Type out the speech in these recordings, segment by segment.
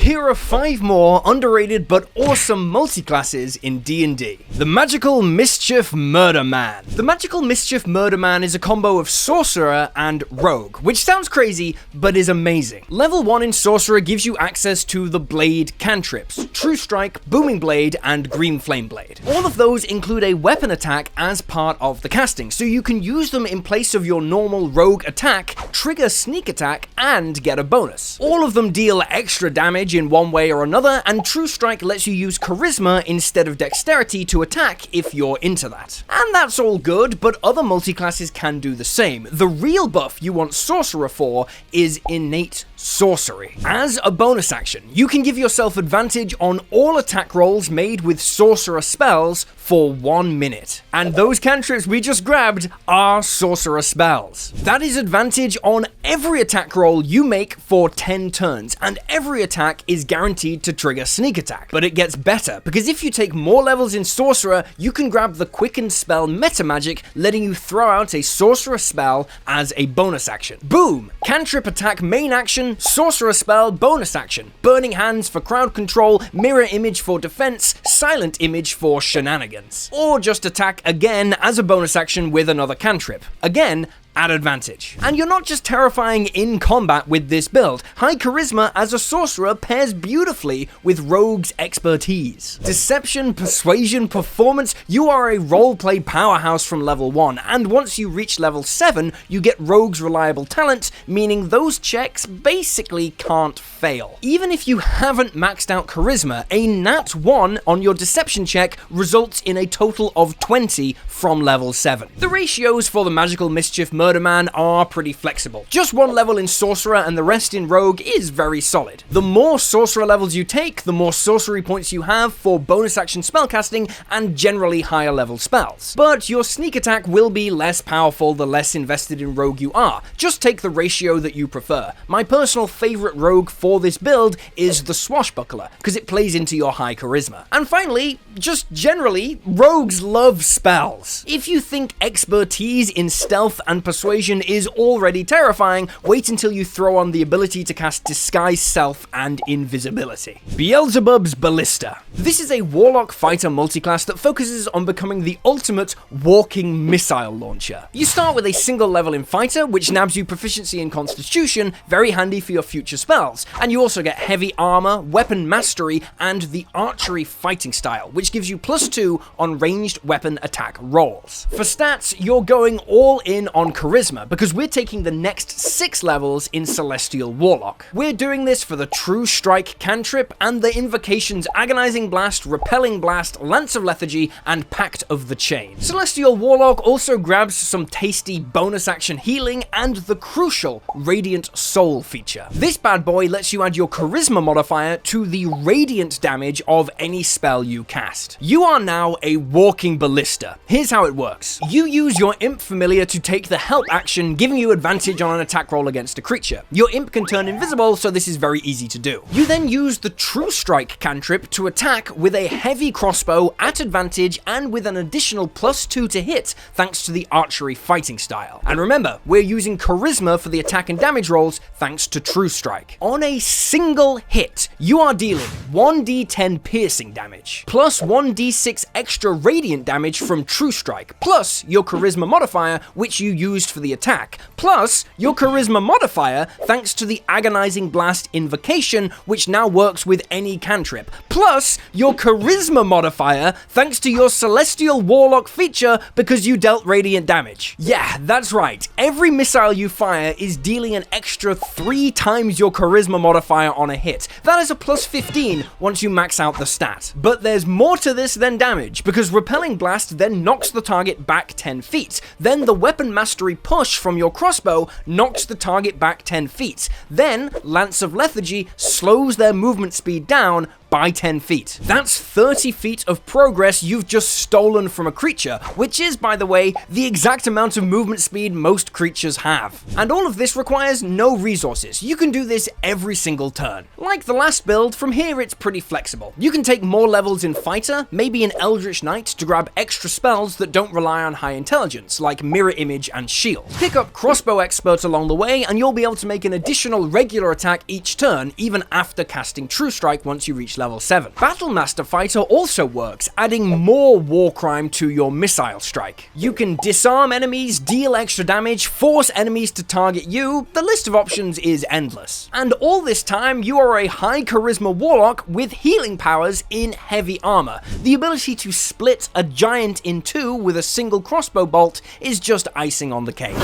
here are 5 more underrated but awesome multiclasses in D&D. The Magical Mischief Murder Man. The Magical Mischief Murder Man is a combo of Sorcerer and Rogue, which sounds crazy, but is amazing. Level 1 in Sorcerer gives you access to the Blade cantrips, True Strike, Booming Blade, and Green Flame Blade. All of those include a weapon attack as part of the casting, so you can use them in place of your normal Rogue attack, trigger Sneak Attack, and get a bonus. All of them deal extra damage in one way or another, and True Strike lets you use Charisma instead of Dexterity to attack if you're into that. And that's all good, but other multiclasses can do the same. The real buff you want Sorcerer for is Innate Sorcery. As a bonus action, you can give yourself advantage on all attack rolls made with Sorcerer spells for 1 minute. And those cantrips we just grabbed are Sorcerer spells. That is advantage on every attack roll you make for 10 turns, and every attack is guaranteed to trigger Sneak Attack. But it gets better, because if you take more levels in Sorcerer, you can grab the Quickened spell Meta Magic, letting you throw out a Sorcerer spell as a bonus action. Boom! Cantrip attack main action, Sorcerer spell bonus action. Burning Hands for crowd control, Mirror Image for defense, Silent Image for shenanigans. Or just attack again as a bonus action with another cantrip. Again, at advantage. And you're not just terrifying in combat with this build. High Charisma as a Sorcerer pairs beautifully with Rogue's expertise. Deception, Persuasion, Performance, you are a roleplay powerhouse from level 1, and once you reach level 7, you get Rogue's Reliable Talent, meaning those checks basically can't fail. Even if you haven't maxed out Charisma, a Nat 1 on your Deception check results in a total of 20 from level 7. The ratios for the Magical Mischief Murder Man are pretty flexible. Just 1 level in Sorcerer and the rest in Rogue is very solid. The more Sorcerer levels you take, the more sorcery points you have for bonus action spellcasting and generally higher level spells. But your Sneak Attack will be less powerful the less invested in Rogue you are. Just take the ratio that you prefer. My personal favorite Rogue for this build is the Swashbuckler, because it plays into your high Charisma. And finally, just generally, Rogues love spells. If you think expertise in stealth and Persuasion is already terrifying, wait until you throw on the ability to cast Disguise Self and Invisibility. Belzebub's Ballista. This is a Warlock fighter multiclass that focuses on becoming the ultimate walking missile launcher. You start with a single level in Fighter, which nabs you proficiency in Constitution, very handy for your future spells, and you also get Heavy Armor, Weapon Mastery, and the Archery Fighting Style, which gives you +2 on ranged weapon attack rolls. For stats, you're going all in on Charisma, because we're taking the next 6 levels in Celestial Warlock. We're doing this for the True Strike cantrip and the invocations Agonizing Blast, Repelling Blast, Lance of Lethargy, and Pact of the Chain. Celestial Warlock also grabs some tasty bonus action healing and the crucial Radiant Soul feature. This bad boy lets you add your Charisma modifier to the radiant damage of any spell you cast. You are now a walking ballista. Here's how it works. You use your Imp Familiar to take the help action, giving you advantage on an attack roll against a creature. Your imp can turn invisible, so this is very easy to do. You then use the True Strike cantrip to attack with a heavy crossbow at advantage and with an additional +2 to hit thanks to the Archery Fighting Style. And remember, we're using Charisma for the attack and damage rolls thanks to True Strike. On a single hit, you are dealing 1d10 piercing damage, plus 1d6 extra radiant damage from True Strike, plus your Charisma modifier, which you used for the attack, plus your Charisma modifier thanks to the Agonizing Blast invocation, which now works with any cantrip, plus your Charisma modifier thanks to your Celestial Warlock feature because you dealt radiant damage. Yeah, that's right. Every missile you fire is dealing an extra 3 times your Charisma modifier on a hit. That is a +15 once you max out the stat. But there's more to this than damage, because Repelling Blast then knocks the target back 10 feet. Then the Weapon Mastery push from your crossbow knocks the target back 10 feet. Then Lance of Lethargy slows their movement speed down, by 10 feet. That's 30 feet of progress you've just stolen from a creature, which is, by the way, the exact amount of movement speed most creatures have. And all of this requires no resources. You can do this every single turn. Like the last build, from here it's pretty flexible. You can take more levels in Fighter, maybe an Eldritch Knight to grab extra spells that don't rely on high intelligence, like Mirror Image and Shield. Pick up Crossbow Expert along the way, and you'll be able to make an additional regular attack each turn, even after casting True Strike once you reach level 7. Battlemaster Fighter also works, adding more war crime to your missile strike. You can disarm enemies, deal extra damage, force enemies to target you. The list of options is endless. And all this time, you are a high charisma warlock with healing powers in heavy armor. The ability to split a giant in two with a single crossbow bolt is just icing on the cake.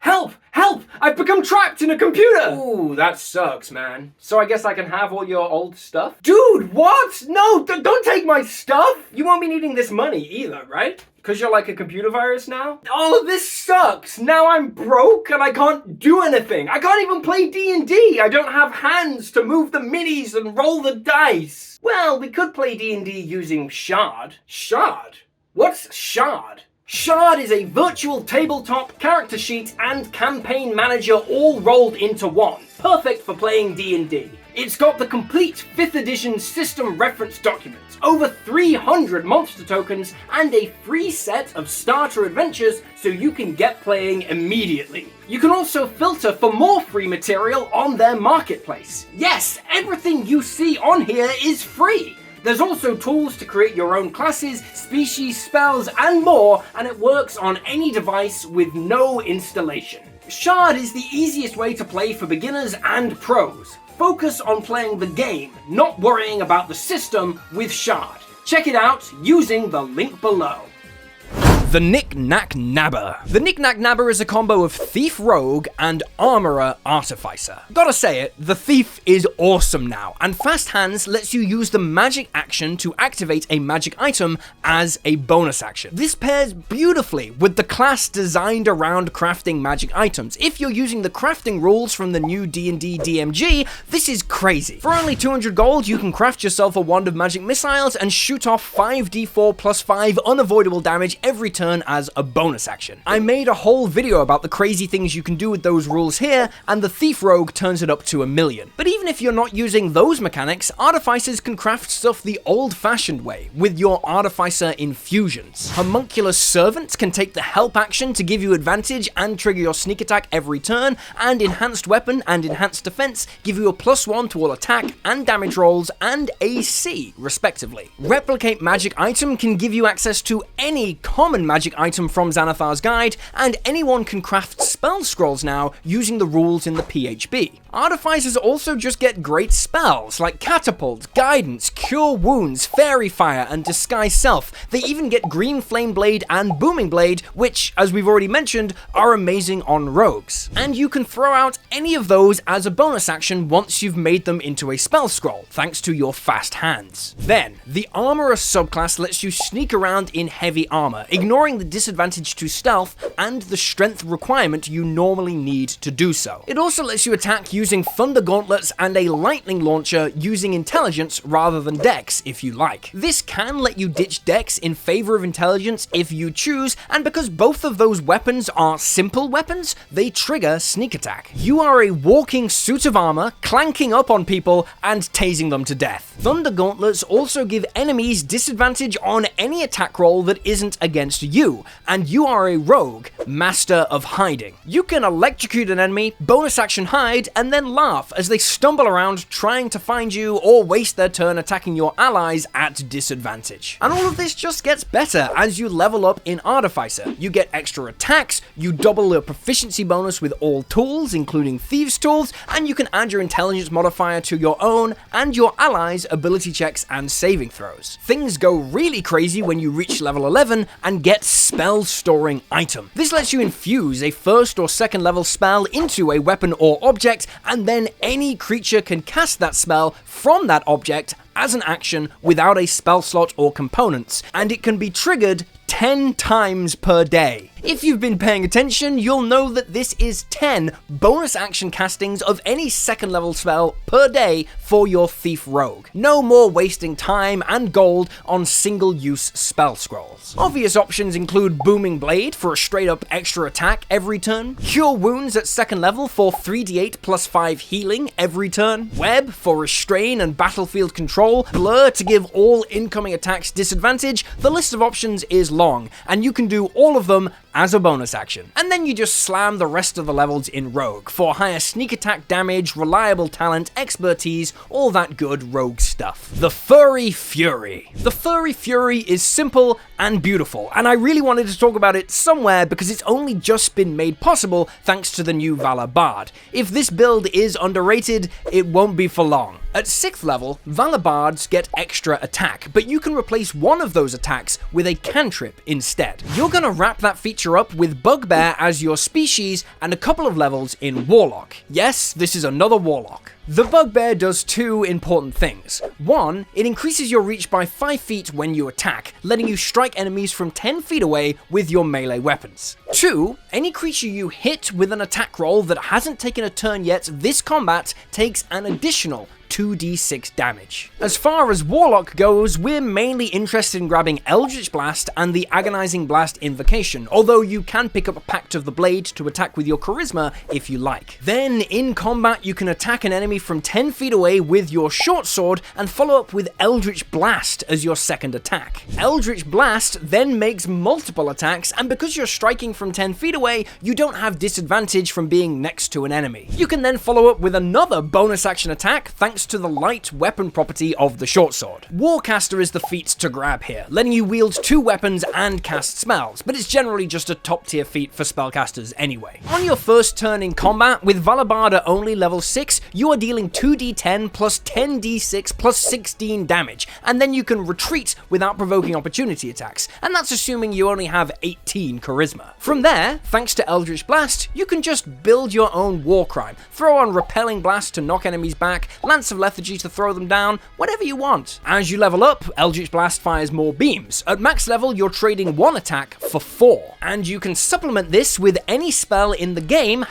Help! Help! I've become trapped in a computer! Ooh, that sucks, man. So I guess I can have all your old stuff? Dude, what? No, don't take my stuff! You won't be needing this money either, right? Because you're like a computer virus now? Oh, this sucks! Now I'm broke and I can't do anything. I can't even play D&D. I don't have hands to move the minis and roll the dice. Well, we could play D&D using Shard. Shard? What's Shard? Shard is a virtual tabletop, character sheet, and campaign manager all rolled into one. Perfect for playing D&D. It's got the complete 5th edition system reference documents, over 300 monster tokens, and a free set of starter adventures so you can get playing immediately. You can also filter for more free material on their marketplace. Yes, everything you see on here is free. There's also tools to create your own classes, species, spells, and more, and it works on any device with no installation. Shard is the easiest way to play for beginners and pros. Focus on playing the game, not worrying about the system with Shard. Check it out using the link below. The Nick Nack Nabber. The Nick Nack Nabber is a combo of Thief Rogue and Armorer Artificer. Gotta say it, the Thief is awesome now, and Fast Hands lets you use the magic action to activate a magic item as a bonus action. This pairs beautifully with the class designed around crafting magic items. If you're using the crafting rules from the new D&D DMG, this is crazy. For only 200 gold, you can craft yourself a wand of magic missiles and shoot off 5d4 plus 5 unavoidable damage every turn as a bonus action. I made a whole video about the crazy things you can do with those rules here, and the Thief Rogue turns it up to 1,000,000. But even if you're not using those mechanics, Artificers can craft stuff the old-fashioned way, with your Artificer infusions. Homunculus Servant can take the help action to give you advantage and trigger your sneak attack every turn, and Enhanced Weapon and Enhanced Defense give you a +1 to all attack and damage rolls and AC, respectively. Replicate Magic Item can give you access to any common magic item from Xanathar's Guide, and anyone can craft spell scrolls now using the rules in the PHB. Artificers also just get great spells like Catapult, Guidance, Cure Wounds, Fairy Fire, and Disguise Self. They even get Green Flame Blade and Booming Blade, which, as we've already mentioned, are amazing on rogues. And you can throw out any of those as a bonus action once you've made them into a spell scroll, thanks to your Fast Hands. Then, the Armorer subclass lets you sneak around in heavy armor, ignoring the disadvantage to stealth and the strength requirement you normally need to do so. It also lets you attack using Thunder Gauntlets and a Lightning Launcher using Intelligence rather than Dex if you like. This can let you ditch Dex in favor of Intelligence if you choose, and because both of those weapons are simple weapons, they trigger Sneak Attack. You are a walking suit of armor, clanking up on people and tasing them to death. Thunder Gauntlets also give enemies disadvantage on any attack roll that isn't against you, and you are a rogue, master of hiding. You can electrocute an enemy, bonus action hide, and then laugh as they stumble around trying to find you or waste their turn attacking your allies at disadvantage. And all of this just gets better as you level up in Artificer. You get extra attacks, you double your proficiency bonus with all tools, including Thieves' Tools, and you can add your intelligence modifier to your own and your allies' ability checks and saving throws. Things go really crazy when you reach level 11 and get Spell Storing Item. This lets you infuse a 1st or 2nd level spell into a weapon or object, and then any creature can cast that spell from that object as an action without a spell slot or components, and it can be triggered 10 times per day. If you've been paying attention, you'll know that this is 10 bonus action castings of any second level spell per day for your Thief Rogue. No more wasting time and gold on single-use spell scrolls. Obvious options include Booming Blade for a straight-up extra attack every turn, Cure Wounds at second level for 3d8 plus 5 healing every turn, Web for Restrain and Battlefield Control, Blur to give all incoming attacks disadvantage. The list of options is long, and you can do all of them as a bonus action. And then you just slam the rest of the levels in Rogue for higher sneak attack damage, reliable talent, expertise, all that good Rogue stuff. The Furry Fury. The Furry Fury is simple and beautiful, and I really wanted to talk about it somewhere because it's only just been made possible thanks to the new Valor Bard. If this build is underrated, it won't be for long. At 6th level, Valor Bards get extra attack, but you can replace one of those attacks with a cantrip instead. You're gonna wrap that feature up with Bugbear as your species and a couple of levels in Warlock. Yes, this is another Warlock. The Bugbear does two important things. One, it increases your reach by 5 feet when you attack, letting you strike enemies from 10 feet away with your melee weapons. 2, any creature you hit with an attack roll that hasn't taken a turn yet this combat takes an additional 2d6 damage. As far as Warlock goes, we're mainly interested in grabbing Eldritch Blast and the Agonizing Blast Invocation, although you can pick up a Pact of the Blade to attack with your Charisma if you like. Then, in combat, you can attack an enemy from 10 feet away with your short sword and follow up with Eldritch Blast as your second attack. Eldritch Blast then makes multiple attacks, and because you're striking from 10 feet away, you don't have disadvantage from being next to an enemy. You can then follow up with another bonus action attack thanks to the light weapon property of the short sword. Warcaster is the feat to grab here, letting you wield 2 weapons and cast spells, but it's generally just a top tier feat for spellcasters anyway. On your first turn in combat, with Valor Bard at only level 6, you are dealing 2d10 plus 10d6 plus 16 damage, and then you can retreat without provoking opportunity attacks, and that's assuming you only have 18 charisma. From there, thanks to Eldritch Blast, you can just build your own war crime, throw on Repelling Blast to knock enemies back, Lance of Lethargy to throw them down, whatever you want. As you level up, Eldritch Blast fires more beams. At max level, you're trading 1 attack for 4, and you can supplement this with any spell in the game,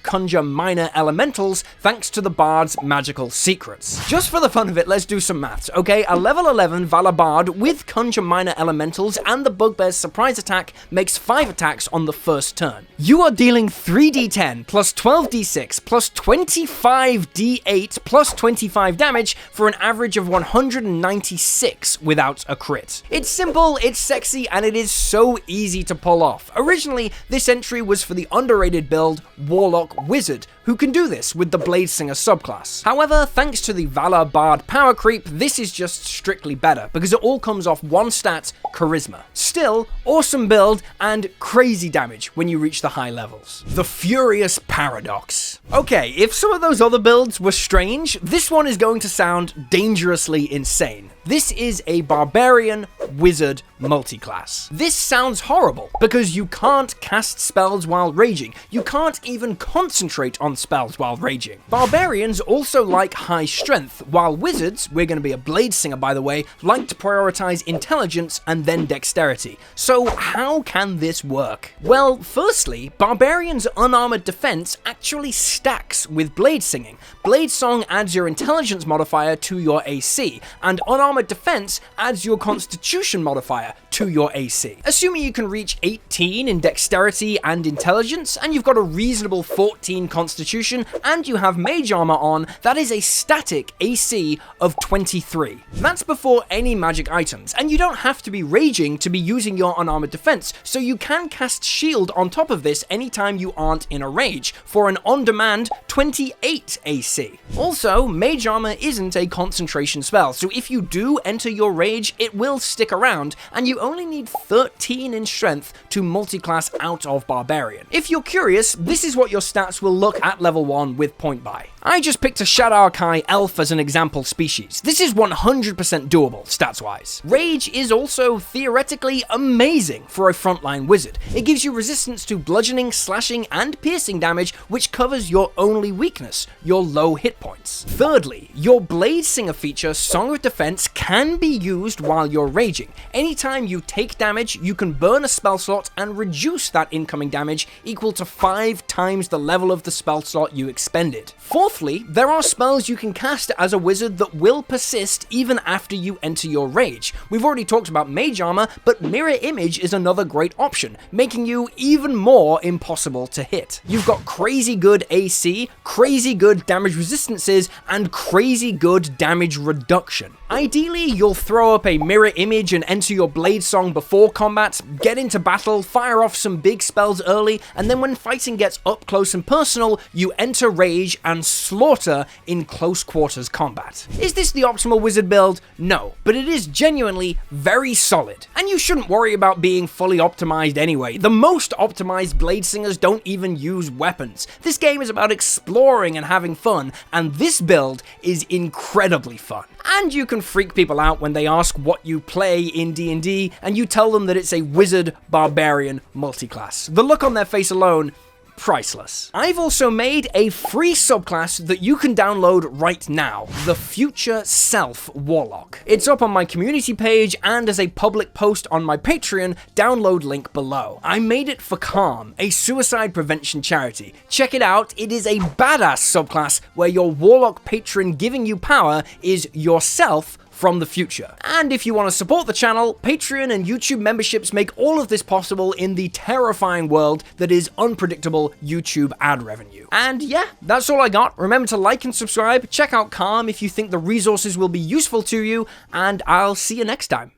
#conjure minor elementals, thanks to the Bard's magical secrets. Just for the fun of it, let's do some maths, okay? A level 11 Valor Bard with conjure minor elementals and the Bugbear's surprise attack makes 5 attacks on the first turn. You are dealing 3d10 plus 12d6 plus 25d8 plus 25 damage for an average of 196 without a crit. It's simple, it's sexy, and it is so easy to pull off. Originally, this entry was for the underrated build Warlock Wizard, who can do this with the Bladesinger subclass. However, thanks to the Valor Bard power creep, this is just strictly better, because it all comes off 1 stat, Charisma. Still, awesome build, and crazy damage when you reach the high levels. The Furious Paradox. Okay, if some of those other builds were strange, this one is going to sound dangerously insane. This is a Barbarian Wizard multiclass. This sounds horrible, because you can't cast spells while raging. You can't even concentrate on spells while raging. Barbarians also like high strength, while Wizards, we're going to be a Bladesinger by the way, like to prioritize intelligence and then dexterity. So how can this work? Well, firstly, Barbarians' unarmored defense actually stacks with Bladesinging. Bladesong adds your intelligence modifier to your AC, and unarmored defense adds your constitution modifier to your AC. Assuming you can reach 18 in dexterity and intelligence, and you've got a reasonable 14 constitution, and you have mage armor on, that is a static AC of 23. That's before any magic items, and you don't have to be raging to be using your unarmored defense, so you can cast shield on top of this anytime you aren't in a rage, for an on-demand 28 AC. Also, mage armor isn't a concentration spell, so if you do enter your rage, it will stick around, and you only need 13 in strength to multiclass out of Barbarian. If you're curious, this is what your stats will look at level 1 with point buy. I just picked a Shadar Kai Elf as an example species. This is 100% doable, stats-wise. Rage is also theoretically amazing for a frontline wizard. It gives you resistance to bludgeoning, slashing, and piercing damage, which covers your only weakness, your low hit points. Thirdly, your Bladesinger feature, Song of Defense, can be used while you're raging. Anytime you take damage, you can burn a spell slot and reduce that incoming damage equal to 5 times the level of the spell slot you expended. Fourthly, there are spells you can cast as a wizard that will persist even after you enter your rage. We've already talked about Mage Armor, but Mirror Image is another great option, making you even more impossible to hit. You've got crazy good AC, crazy good damage resistances, and crazy good damage reduction. Ideally, you'll throw up a Mirror Image and enter your Blade Song before combat, get into battle, fire off some big spells early, and then when fighting gets up close and personal, you enter rage and slaughter in close quarters combat. Is this the optimal wizard build? No, but it is genuinely very solid. And you shouldn't worry about being fully optimized anyway. The most optimized Blade Singers don't even use weapons. This game is about exploring and having fun, and this build is incredibly fun. And you can freak people out when they ask what you play in D&D, and you tell them that it's a wizard barbarian multiclass. The look on their face alone, priceless. I've also made a free subclass that you can download right now, the Future Self Warlock. It's up on my community page and as a public post on my Patreon, download link below. I made it for Calm, a suicide prevention charity. Check it out, it is a badass subclass where your Warlock patron giving you power is yourself from the future. And if you want to support the channel, Patreon and YouTube memberships make all of this possible in the terrifying world that is unpredictable YouTube ad revenue. And yeah, that's all I got. Remember to like and subscribe, check out Calm if you think the resources will be useful to you, and I'll see you next time.